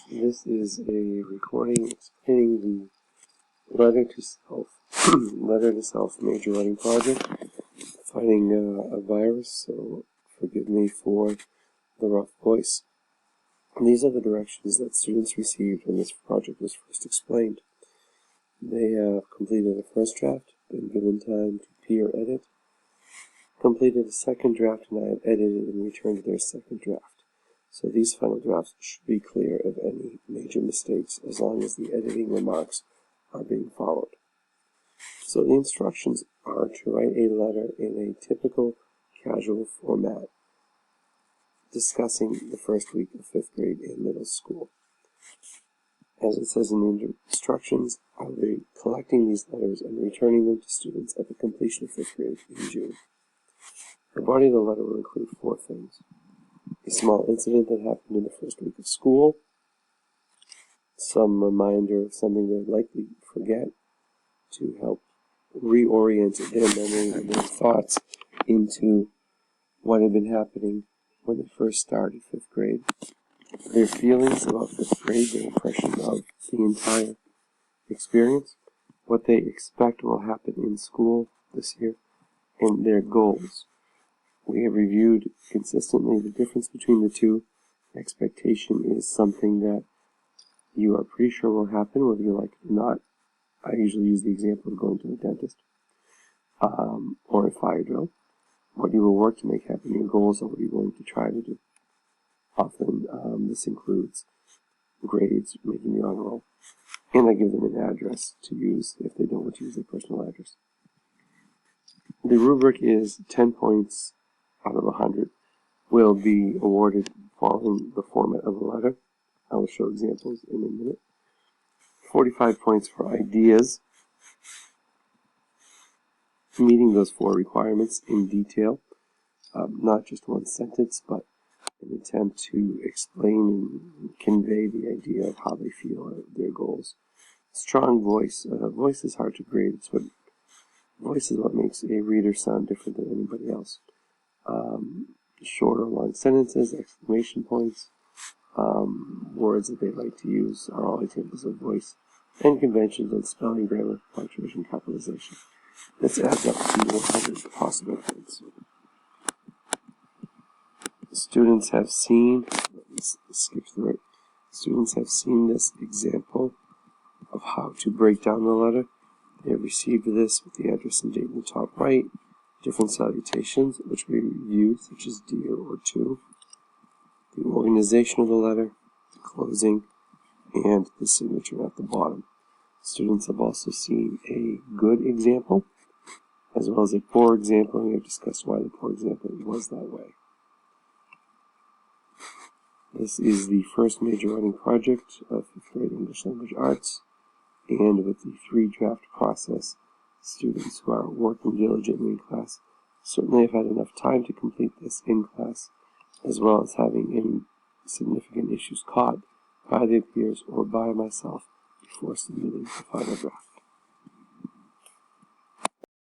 This is a recording explaining the letter to self, letter to self major writing project, finding a virus, so forgive me for the rough voice. And these are the directions that students received when this project was first explained. They have completed a first draft, been given time to peer edit, completed a second draft, and I have edited and returned their second draft. So these final drafts should be clear of any major mistakes as long as the editing remarks are being followed. So the instructions are to write a letter in a typical casual format discussing the first week of 5th grade in middle school. As it says in the instructions, I'll be collecting these letters and returning them to students at the completion of 5th grade in June. The body of the letter will include 4 things. A small incident that happened in the first week of school, some reminder of something they'd likely forget to help reorient their memory and their thoughts into what had been happening when they first started 5th grade, their feelings about 5th grade, their impression of the entire experience, what they expect will happen in school this year, and their goals. We have reviewed consistently the difference between the two. Expectation is something that you are pretty sure will happen, whether you like it or not. I usually use the example of going to the dentist or a fire drill. What you will work to make happen, your goals, or what you're going to try to do. Often this includes grades, making the honor roll, and I give them an address to use if they don't want to use their personal address. The rubric is 10 points out of 100 will be awarded following the format of the letter. I will show examples in a minute. 45 points for ideas, meeting those 4 requirements in detail, not just one sentence, but an attempt to explain and convey the idea of how they feel their goals. Strong voice. Voice is hard to grade. Voice is what makes a reader sound different than anybody else. Short or long sentences, exclamation points, words that they like to use are all examples of voice, and conventions on spelling, grammar, punctuation, capitalization. This adds up to 100 possible points. Students have seen, students have seen this example of how to break down the letter. They have received this with the address and date in the top right, different salutations, which we reviewed, such as dear or to, the organization of the letter, the closing, and the signature at the bottom. Students have also seen a good example, as well as a poor example, and we have discussed why the poor example was that way. This is the first major writing project of 5th grade English Language Arts, and with the 3-draft process, students who are working diligently in class certainly have had enough time to complete this in class, as well as having any significant issues caught by their peers or by myself before submitting the final draft.